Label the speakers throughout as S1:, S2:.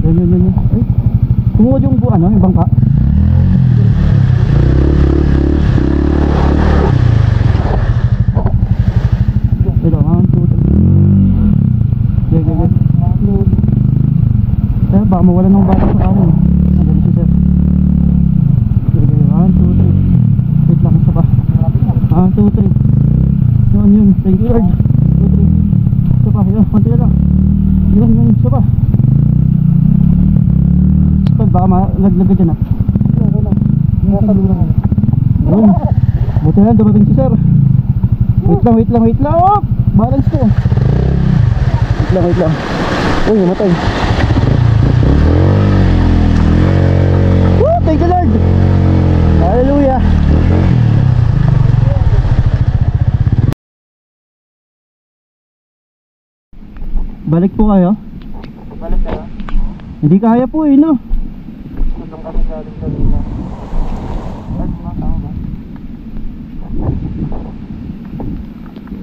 S1: Yan. Ay, tumuod yung ano, yung bangka. Ito, 1, 2, 3. Yan. Eh, baka mawala ng bata sa kanin. Nandun si sir. 1, 2, 3. Wait lang, isa pa. 1, 2, 3. Yun. Thank you Lord. 2, 3. Isa pa, yun. Konti na lang. Yun. Isa pa. Tol, baka malaglag ka dyan ah. Yun. Buti na, dumating si sir. Wait lang. Oh! Balance ko. Wait lang. Uy, matay. Woo! Thank you Lord. Hallelujah. Balik po kayo?
S2: Balik kayo?
S1: Hindi kaya po eh, no?
S2: Gusto kami galing kanina. Ay, mga tao ba?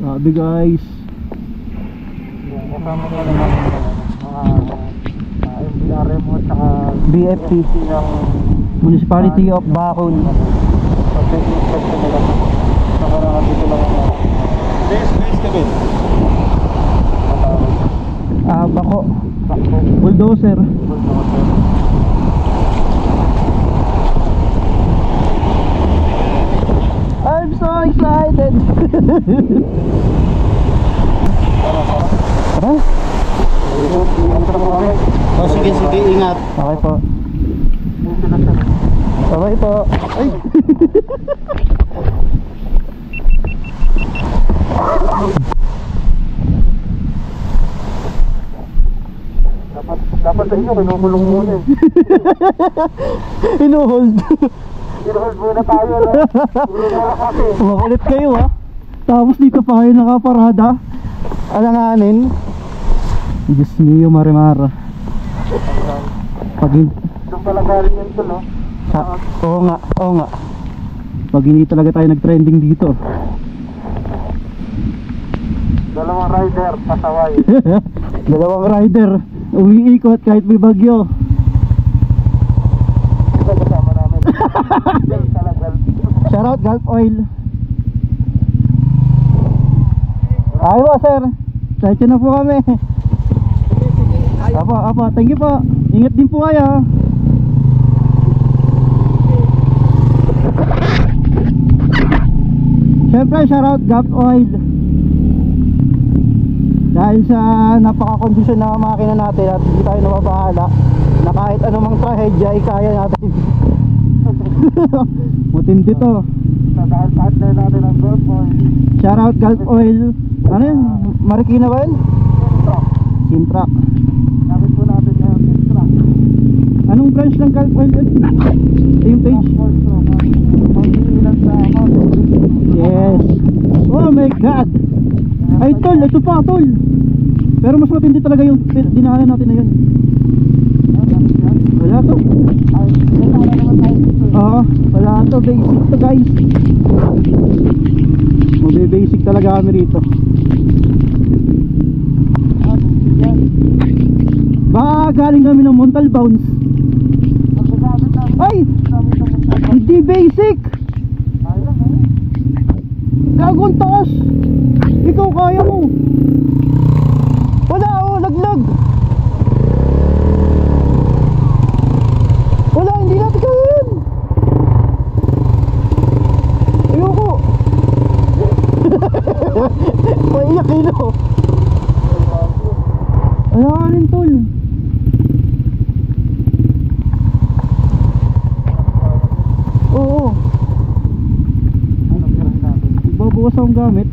S1: Sabi guys.
S2: Kasama ko naman mga MBRM at saka
S1: BFP
S2: ng
S1: Municipality of Bacon.
S2: pag-inspect ko nila. Nakarangan dito lang ako. Space ka ba?
S1: Bako.
S2: Sakto.
S1: Bulldozer. I'm so excited. Tara.
S2: Oh, sige, ingat.
S1: Okay po. Okay po. Ay.
S2: Dapat sa inyo, kinukulong muna eh.
S1: Inuhold.
S2: Kinukulong muna tayo.
S1: Makulit kayo ah. Tapos dito pa kayo nakaparada. Alanganin. Diyos niyo Marimara. Pag
S2: doon pala galing yun to, no?
S1: Oo nga. Pag hindi talaga tayo nag-trending dito.
S2: Dalawang rider, pasaway.
S1: Dalawang rider umiikot kahit may bagyo.
S2: Ito kasama namin. Talagal.
S1: Shoutout Gulf Oil. Ay po sir, diretso na po kami. Apa, thank you po. Ingat din po kayo. Siyempre shoutout Gulf Oil. Dahil sa napaka-kondisyon na makina natin at hindi tayo nababahala na kahit anumang trahedya ay kaya natin. Matindi to.
S2: Dahil partner natin ang Gulf Oil.
S1: Shoutout Gulf Oil. Ano yun? Marikina ba yun? Sintrac.
S2: Gamit po natin yung Sintrac.
S1: Anong branch ng Gulf Oil yun? Yung page? Yes. Oh my god. Ay tol, ito pa tol. Pero mas matindi talaga yung dinaanan natin na yun. Wala to. Oo, wala to. Basic to guys. Mabe-basic talaga kami rito. Ba, galing kami ng Montalbounce. Ay! Hindi basic! Gagawin taas! Ikaw kaya mo! Wala oh, laglag! Wala, hindi natin kaya yun! Ayoko! Maiyak kilo! Wala rin tol! Oo! Babawas akong gamit.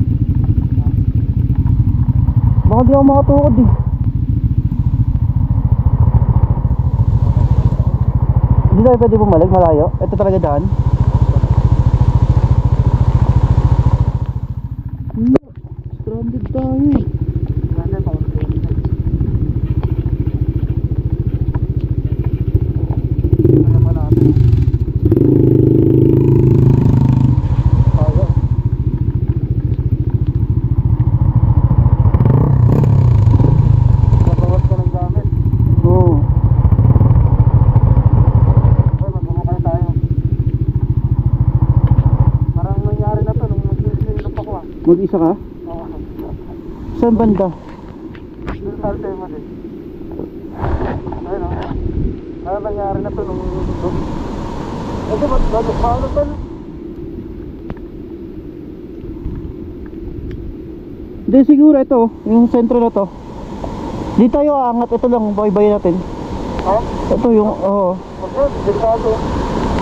S1: Baka di ako makatukod eh. Hindi tayo pwede bumalik malayo. Ito talaga daan. Stranded tayo. Mag-isa ka?
S2: Oo.
S1: Saan banda?
S2: Doon sa Altema din. Ayun o. Ano nangyari na to nung doon? Kasi paano to?
S1: Hindi, siguro ito, yung sentro na to. Di tayo aangat, ito lang, baybay natin.
S2: Ha?
S1: Ito yung, oo.
S2: Okay, delikado.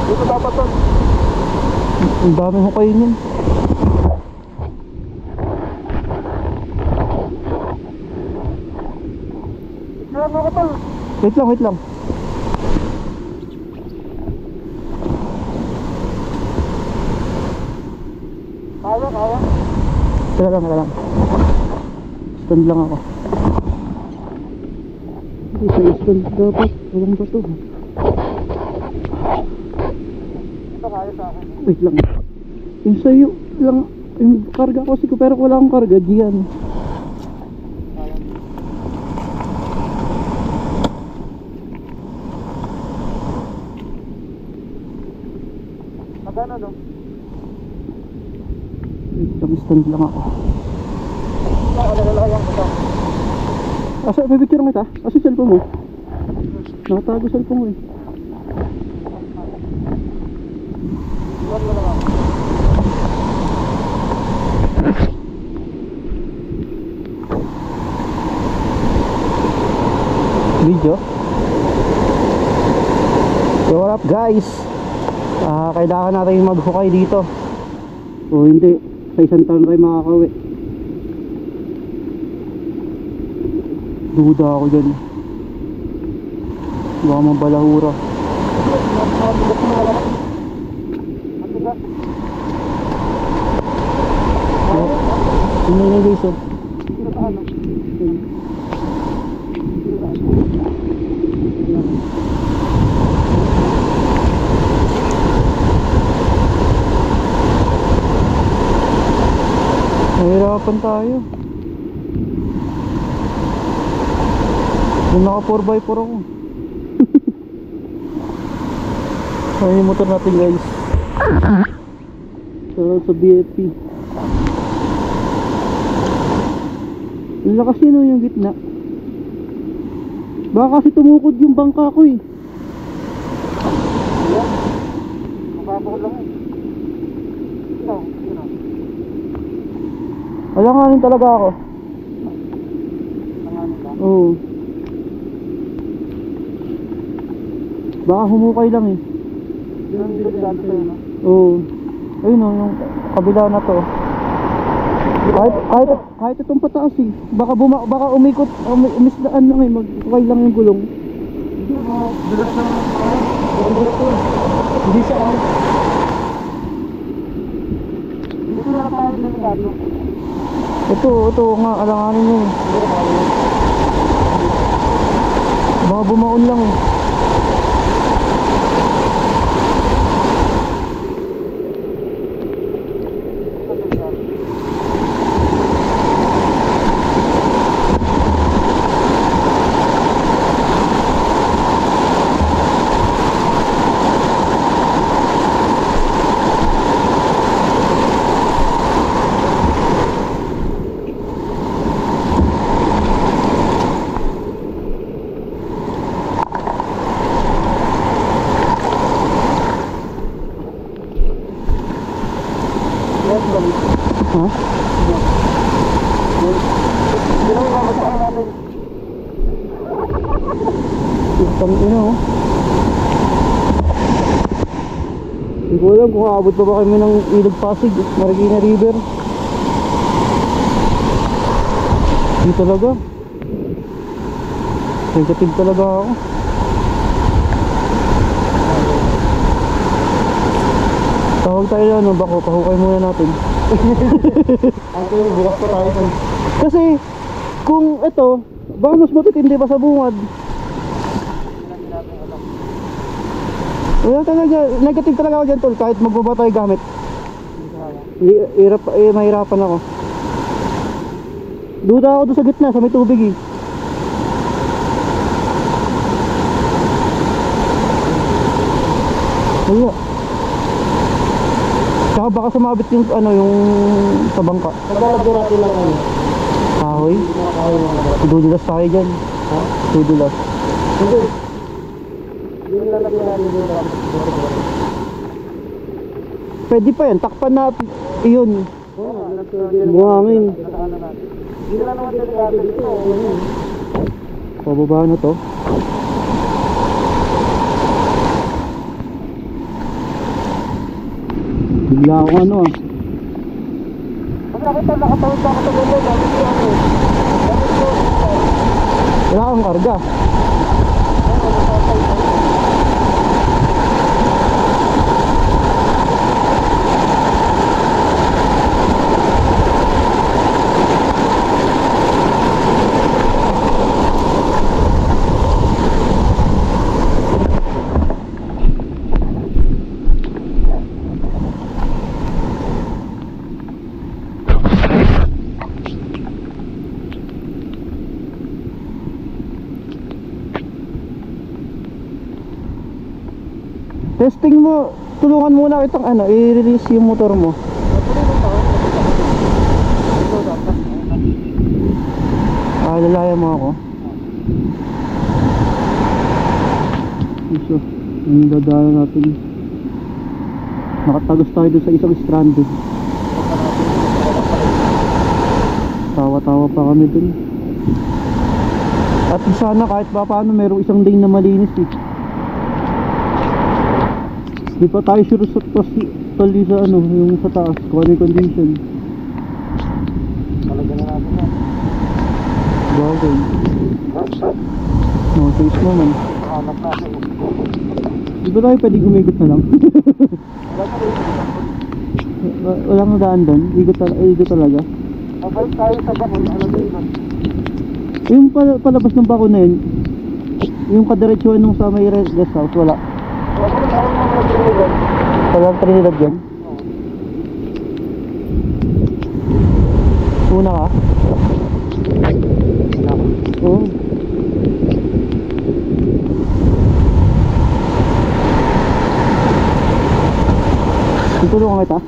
S2: Dito dapat to.
S1: Ang dami ho kayo yun.
S2: Tignan mo ko to.
S1: Wait lang, wait lang.
S2: Kaya, kaya.
S1: Teka lang. Stand lang ako. Hindi sa stand dapat. Walang bato.
S2: Ito kaya sa akin.
S1: Wait lang. Yung sa'yo lang, yung karga ko kasi ko, pero wala akong karga diyan.
S2: Kaya. Magkano no?
S1: Wait lang, stand lang ako.
S2: Nakalalawang ko to.
S1: Asa, may picture kita? Asa cellphone mo? Nakatago cellphone mo eh.
S2: Iwan mo lang ako.
S1: Video. So what up guys? Kailangan natin maghukay dito. O hindi, sa isang taon tayo makakauwi. Duda ako dyan. Baka mabalahura. Ano yun guys oh? Nahirapan tayo. Yung naka 4x4 ako. Ayan yung motor natin guys. Sa BFP. Yung lakas yun yung gitna. Baka kasi tumukod yung bangka ko eh.
S2: Mababa lang eh. Ikaw.
S1: Alanganin talaga ako.
S2: Nanganin ka?
S1: Oo. Baka humukay lang eh.
S2: Yun ang delikado sa'yo, no?
S1: Oo. Ayun o, yung kabila na to. Kahit itong pataas eh. Baka umikot, umisdaan lang eh. Magkukay lang yung gulong.
S2: Hindi mo, dulas na hindi siya ako. Dito na tayo delikado.
S1: Ito nga, alanganin nyo eh. Baka bumaon lang eh. Ha? Itang ina oh. Hindi ko alam kung aabot pa ba kami ng Ilog Pasig, Marikina River. Hindi talaga. Sensitive talaga ako. Tawag tayo na ano, bako, pahukay muna natin.
S2: Okay, bukas pa tayo.
S1: Kasi kung ito, baka mas matitindi pa sa bungad. Wala talaga, negative talaga ako dyan tol, kahit magbaba tayo gamit. Mahirapan ako. Duda ako doon sa gitna, sa may tubig eh. Wala. Tsaka baka sumabit yung ano, yung sa bangka.
S2: Paglalagyan natin lang ano.
S1: Kahoy.
S2: Nakakain mo na.
S1: Dudulas tayo dyan.
S2: Ha?
S1: Dudulas.
S2: Hindi. Yung lalagyan natin yung dapat.
S1: Pwede pa yan, takpan na yun.
S2: Buhangin.
S1: Buhangin.
S2: Hindi na naman delikado dito.
S1: Pababa na to. Bigla akong ano ah.
S2: Pag nakita nakatawid ka sa ganda, dami ko ano. Dami ko.
S1: Wala kang karga. Testing mo, tulungan muna kitang ano, i-release yung motor mo. Lalayan mo ako. Iso, yung dadaan natin. Nakatagos tayo doon sa isang stranded. Tawa-tawa pa kami dun. At sana kahit pa paano merong isang lane na malinis eh. Di pa tayo sure sa tali sa ano, yung sa taas, kung ano yung condition.
S2: Talagyan na natin yan.
S1: Bagay. No, face mo man.
S2: Hanap natin.
S1: Di ba tayo pwede gumigot na lang? Walang nadaan doon, igot talaga.
S2: Mabalik tayo sa bakon, alam mo yun.
S1: Yung palabas ng bako na yun, yung kadiretsuhan nung sa may guest house, wala. Walang Trinidad yan? Una ka? Oo. Tutulungan kita?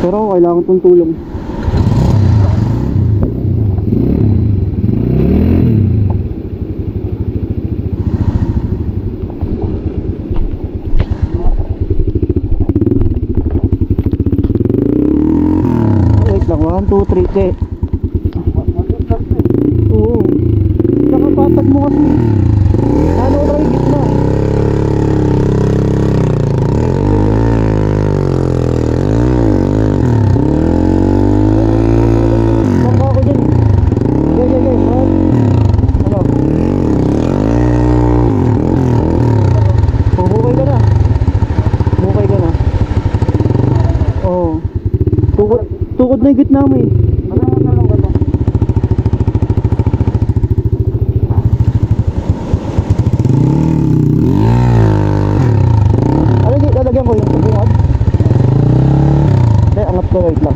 S1: Pero kailangan kong tulong. Wait lang, 1, 2, 3, okay. Oo. Saka patag mo kasi. Ano na yung gitna? Bangka ako dyan. Okay. Ano? Bukay ka na. Bukay ka na. Oo. Tukod na yung gitna mo eh. Lalagyan ko yung bungad. Okay, angat ko, wait lang.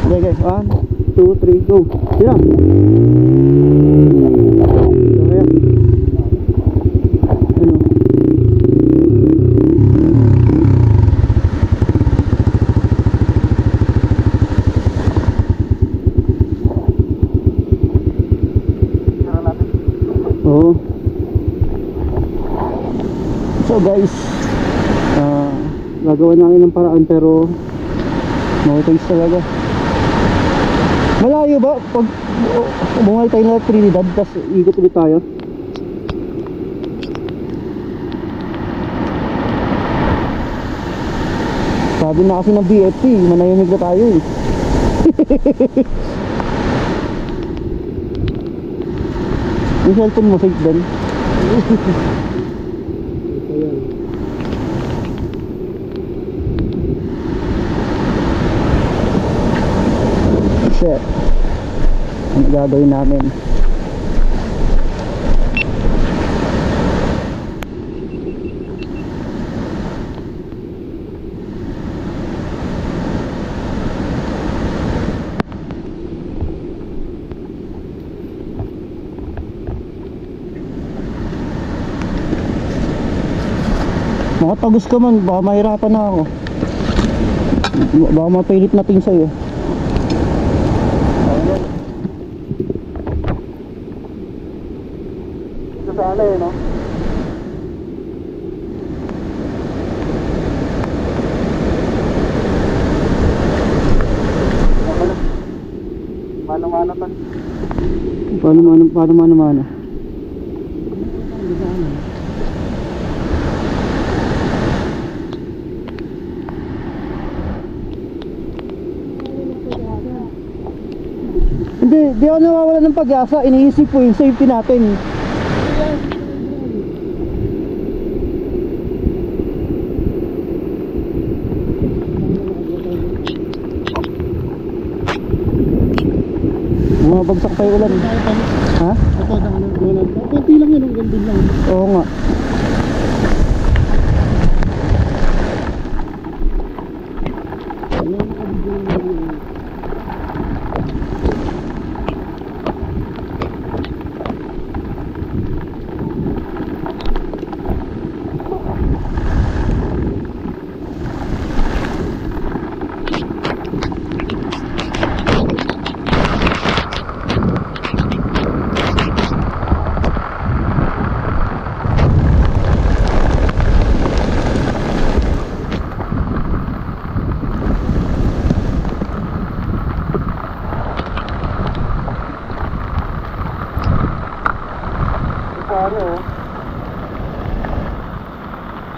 S1: Okay guys, 1, 2, 3, go. Sila. Kaya. Ano? Oo. So guys, gagawa namin ng paraan pero no thanks talaga. Malayo ba pag bumalik tayo na Trinidad tapos ikot ulit tayo? Sabi na kasi ng BFP, manahimik na tayo eh. Yung cellphone mo safe din. Shit. Ano gagawin namin? Makatagos ka man, baka mahirapan na ako. Baka mapilit natin sa'yo.
S2: Ayun. Ito sana eh, no? Mano-mano pa.
S1: Paano mano? Di ako nawawala ng pag-asa. Iniisip ko yung safety natin. Bumabagsak pa yung ulan. Ha?
S2: Ito, konti lang yun, ang gandun lang.
S1: Oo nga.
S2: Ano?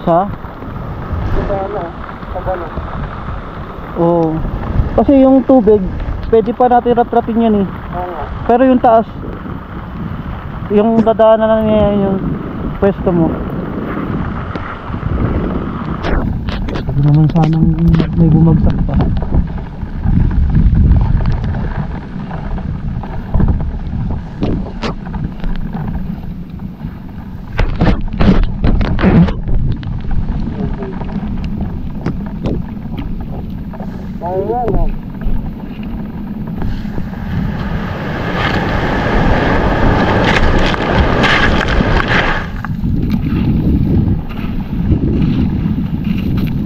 S1: Sa?
S2: Ano? Pagano?
S1: Oo. Kasi yung tubig, pwede pa natin rat-ratin yan eh.
S2: Oo nga.
S1: Pero yung taas, yung dadaanan na niya yung pwesto mo. Hindi naman sanang may bumagsak pa.
S2: Oo nga, no?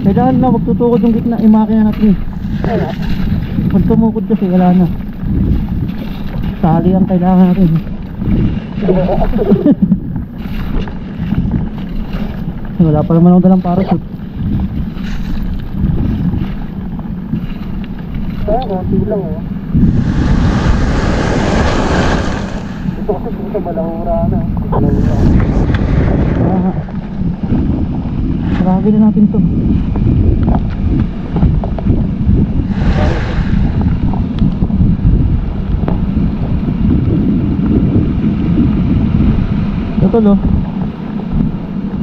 S1: Kailangan na magtutukod yung gitna, yung makina natin eh.
S2: Ano?
S1: Pag tumukod kasi wala na. Tali ang kailangan natin. Wala pa naman ako dalang parachute.
S2: Konti lang eh. Ito kasi dito balahura na.
S1: Marami na natin to. Ito lo.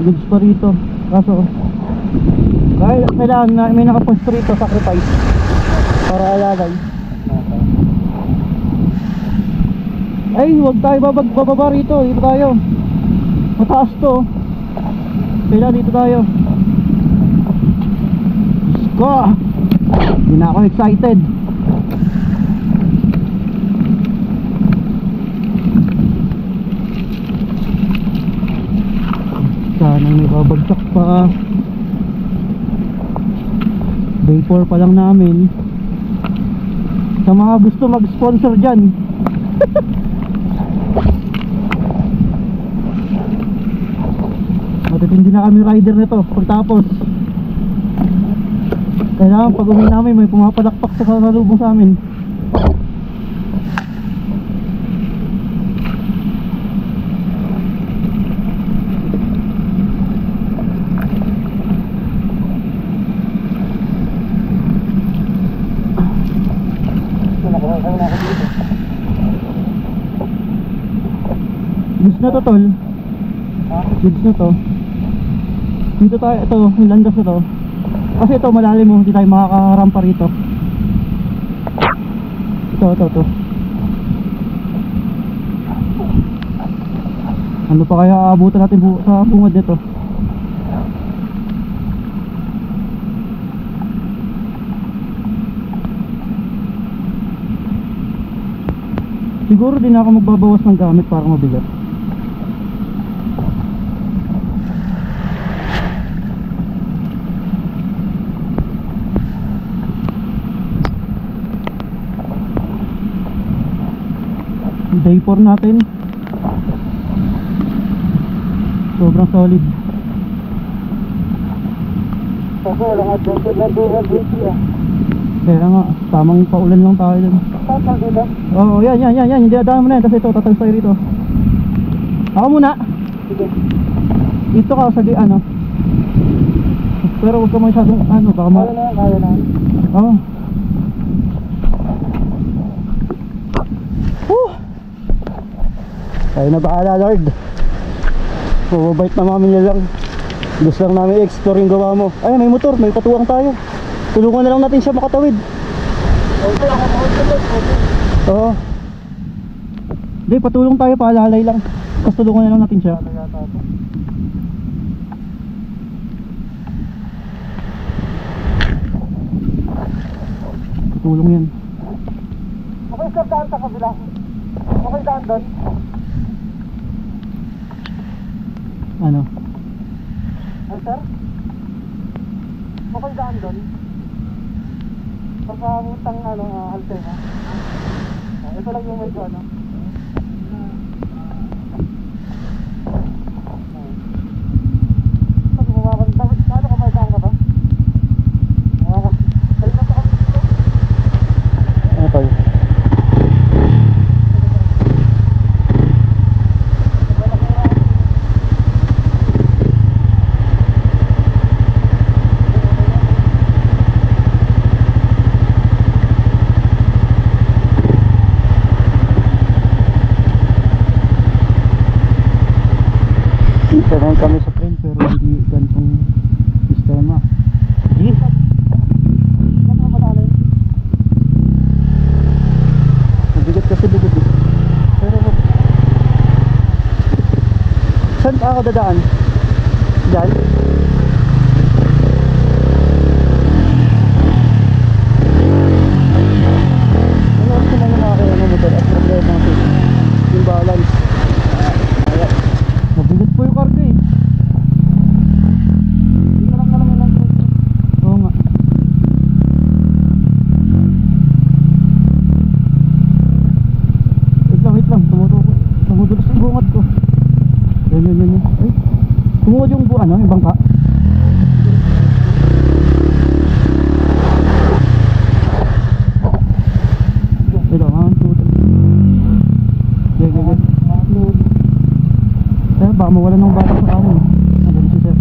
S1: Goods pa rito. Kaso kailangan na may nakaposto rito, sacrifice para alalay. Ay, huwag tayo bababa rito. Dito tayo. Mataas to. Kailangan dito tayo. Ko! Hindi na ako excited. Sana may babagsak pa. Day 4 pa lang namin. Sa mga gusto mag-sponsor dyan. Matitindi na kami rider nito pagtapos. Kailangan pag uwi namin may pumapalakpak sa kasalubong sa amin. Goods na to tol. Goods na to. Dito tayo, ito, yung landas na to. Kasi ito malalim mo, hindi tayo makakarampa rito. Ito. Ano pa kaya aabutan natin sa bungad nito? Siguro din ako magbabawas ng gamit para mabigat. Day 4 natin. Sobrang solid.
S2: Kasi wala nga dito na dito ah.
S1: Kaya nga, tamang paulan lang tayo dun.
S2: Tatal dito?
S1: Oo, yan. Hindi adaan mo na yan. Tapos ito, tatal tayo rito. Ako muna.
S2: Sige.
S1: Dito ka sa di ano. Pero huwag ka masyadong ano, baka
S2: Kaya na yan, kaya na yan.
S1: Oo. Tayo na bahala, Lord. Bumabait na mami niya lang. Gusto lang namin i-explore yung gawa mo. Ay, may motor, may katuwang tayo. Tulungan na lang natin siya makatawid. Oo. Hindi, patulong tayo, paalalay lang. Tapos tulungan na lang natin siya. Patulong yan.
S2: Okay, sir, daan sa kabila. Okay, daan doon.
S1: Ano?
S2: Ay, sir? Okay, daan doon. Pagkamuntang Altena. Ito lang yung medyo ano. Pag bumakanta, ano ka may daan ka ba? Ay, nasa kami dito.
S1: Ano tayo? Sanay kami sa train pero hindi ganitong sistema. Yes. Mabigat kasi bigod eh. Pero saan pa ako dadaan? Diyan? Ano ako na yung aking motor at problema ko yung balance. Mabigat po yung karga eh.
S2: Hindi ka lang naman lang.
S1: Oo nga. Wait lang. Tumutulos yung bungad ko. Yan. Ay, tumuod yung yung bangka. Ito, 1, 2, 3. Gagagag. Sir, baka mawalan ng bata sa kanin. Nandun si sir.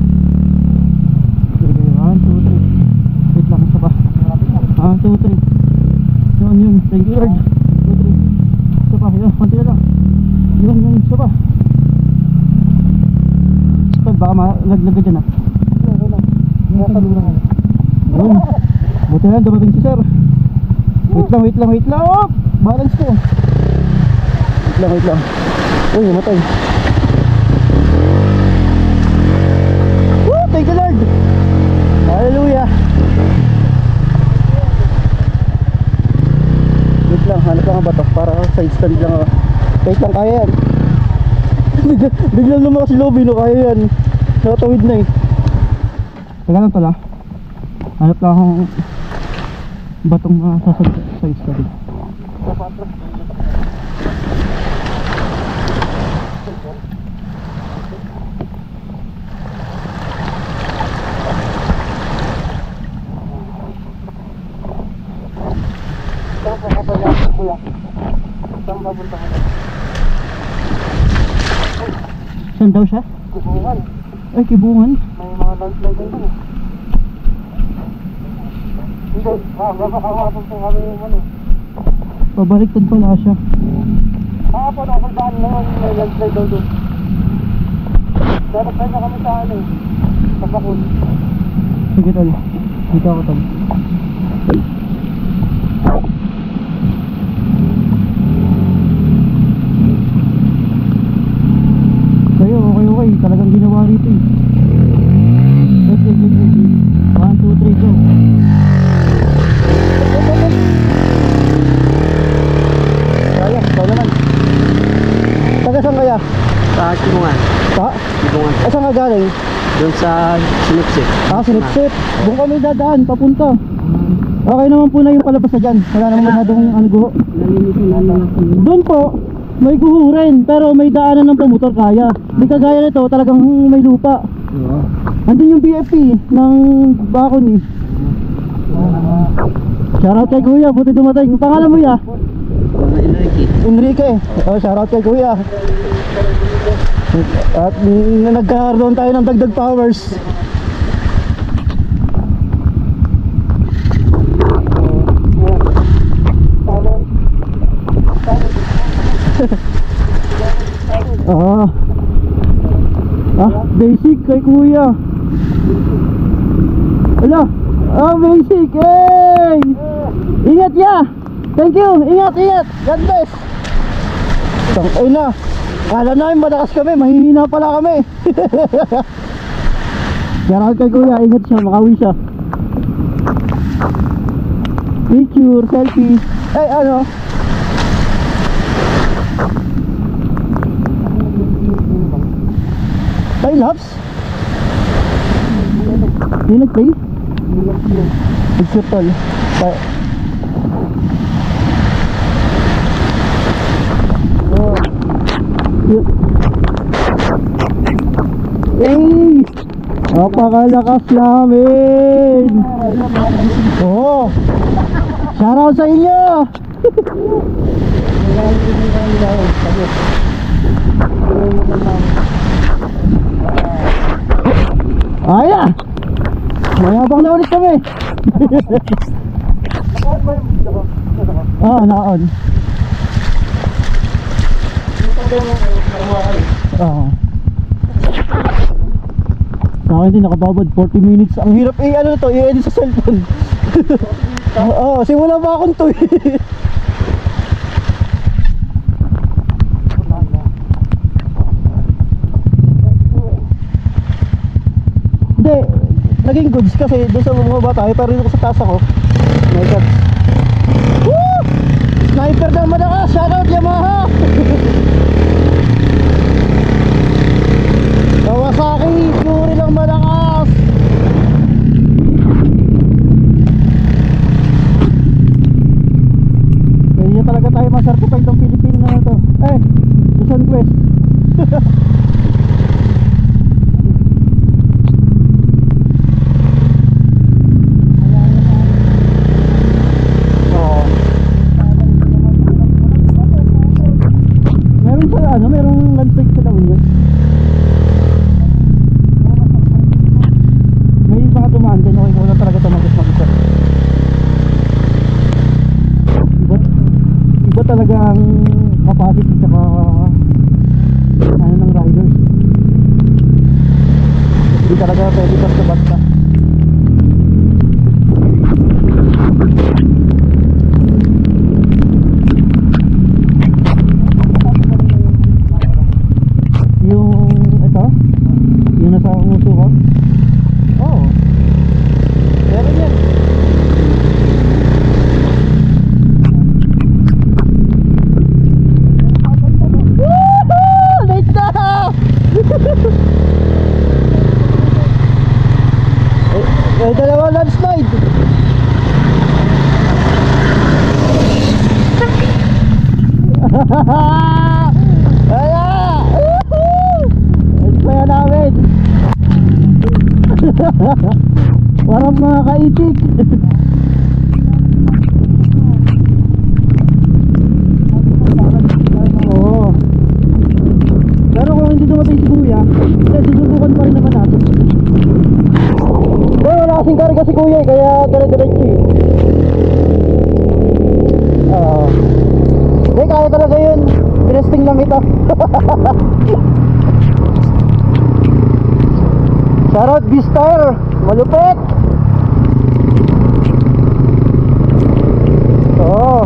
S1: Okay, 1, 2, 3. Wait lang, isa pa. 1, 2, 3. Yun. Thank you, Lord. 2, 3. Isa pa, yun. Konti na lang. Yun. Isa pa. Sir, baka malaglag ka dyan ah.
S2: Okay lang. Nasa dulo nga.
S1: Yun. Buti na, dumating si sir. Wait lang. Oh! Balance ko. Wait lang. Uy, namatay. Thank you, Lord. Hallelujah. Wait lang, hanap lang ang bato para side stand lang ako. Wait lang, kaya yan. Biglang lumakas si Lobby, no? Kaya yan. Nakatawid na eh. Teka lang pala. Hanap lang akong batong sasad side stand.
S2: Saan papunta ka na?
S1: Saan daw siya?
S2: Kibungan.
S1: Ay, Kibungan.
S2: May mga landslide din doon. Hindi. Kakahapon po kami yung ano.
S1: Pabaliktad pala siya.
S2: Kakapon ako daan ngayon. May landslide daw doon. Dapat na kami sa ano. Sa Bakun.
S1: Sige tol. Dito ako tol. Kayo, okay. Talagang ginawa rito eh. Okay. 1, 2, 3, go. Kaya, ikaw naman. Taga saan kaya?
S3: Sa Kibungan.
S1: Sa?
S3: Kibungan.
S1: Saan ka galing?
S3: Doon sa Sinipsip.
S1: Sinipsip. Doon kami dadaan, papunta. Okay naman po na yung palabas na dyan. Wala naman masyadong guho.
S3: Nalinisin namin ako.
S1: Doon po. may guhurin, pero may daanan ng pamotor kaya. Hindi kagaya nito, talagang may lupa.
S3: Oo.
S1: Andun yung BFP ng bakon eh. Shoutout kay Kuya, buti dumating. Ang pangalan mo ya?
S3: Mga Enrique.
S1: Enrique. Oh, shoutout kay Kuya. At nagkakaroon tayo ng dagdag powers. Basic kay Kuya. Wala. Basic. Hey! Ingat ya. Thank you. Ingat. God bless. Ay na. Kala namin malakas kami, mahihina pala kami. Shoutout kay Kuya, ingat siya, makawi siya. Picture, selfie. Ay, ano? Time lapse? Hindi nag-play? Picture tol. Hey! Napakalakas namin! Oo! Shoutout sa inyo! Ay na! Mayabang na ulit kami! Naka-on. Sa akin din nakababad 40 minutes. Ang hirap ano to, i-edit sa cellphone. Simula pa akong to eh. Hindi, naging goods kasi doon sa bumaba tayo, pero dito sa taas ako. My God. Woo! Sniper ng malakas, shoutout Yamaha! Kawasaki, Fury lang malakas. Pwede niya talaga tayo ma-certify ng Pilipino na ito. Luzon Quest. Meron sa merong landslide sa daon yun. Dumaan din, okay ko na talaga ito mag-isa. Iba talaga ang capacity saka ng riders. Hindi talaga pwede basta-basta. Yung nasa uso ko. Meron yan. Woohoo! Late na! May dalawang landslide. Wala! Woohoo! Kaya namin. Parang mga kaitik. Oo. Pero kung hindi dumating si Kuya, susubukan pa rin naman natin. Wala kasing karga si Kuya kaya dire-diretso kaya talaga yun. Tinesting lang ito. Shoutout Vistar, malupit. Woo!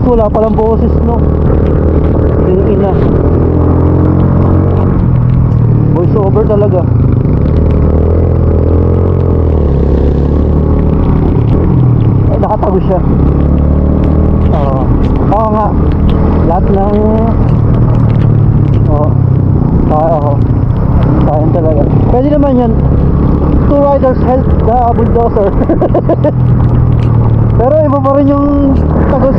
S1: Wala palang boses no. siya. Oo. Oo nga. Lahat ng oo. Oo. Sayang talaga. Pwede naman yan. Two riders help the bulldozer. Pero iba pa rin yung tagos.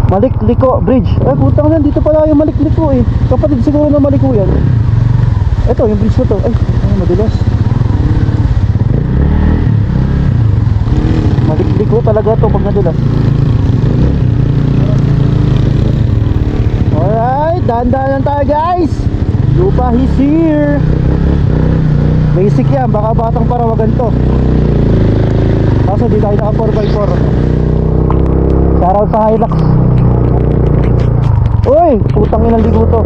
S1: Malikliko Bridge. Putang na, dito pala yung Malikliko eh. Kapatid siguro na Maliko yan. Ito, yung bridge na to. Ay, madulas. Malikliko talaga to pag nadulas. Alright, dahan-dahan tayo guys. Lupa is here. Basic yan, baka batang parawagan to. Kaso di tayo naka 4x4. Shoutout sa Hilux. Uy, putang inang ligo to.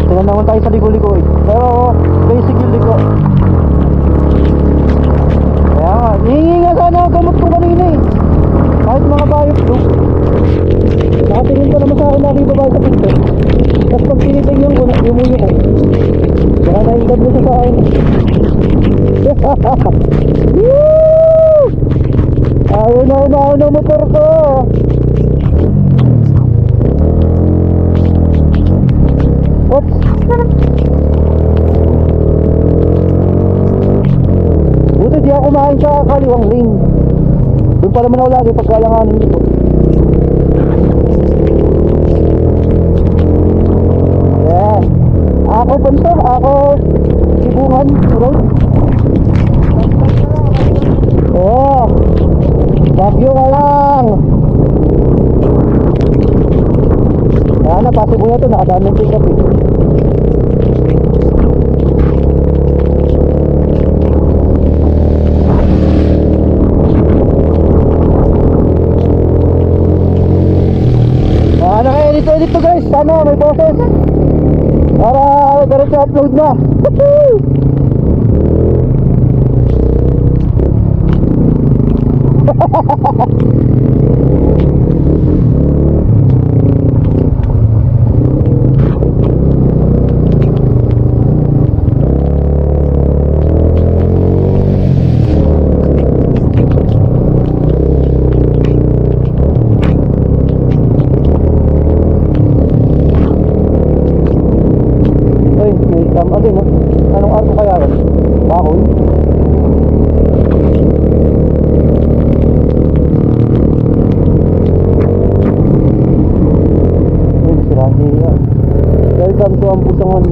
S1: Tingnan naman tayo sa ligo-ligo eh. Pero basic yung ligo. Kaya nga, hihingi nga sana ang gamot ko kanina eh. Kahit mga bayot to. Nakatingin pa naman sa akin na aking babae sa pinto. Tapos pag tinitingnan ko, yumuyo ko. Baka naingad mo siya sa akin. Woo! Ayaw na umahaw ng motor ko. Oops. Buti di ako kumain sa kaliwang lane. Doon pa naman ako lagi pagkalanganin dito. Yeah. Ako punto, ako Sibungan Road. Oo. Bagyo ka lang. Sana pasibo na ito, nakadaming pick up eh. Naka-edit to guys, sana may boses para diretso upload na. Anong arko kaya rin? Bakon? Ayun, siraan siya. Welcome to Ambutangan.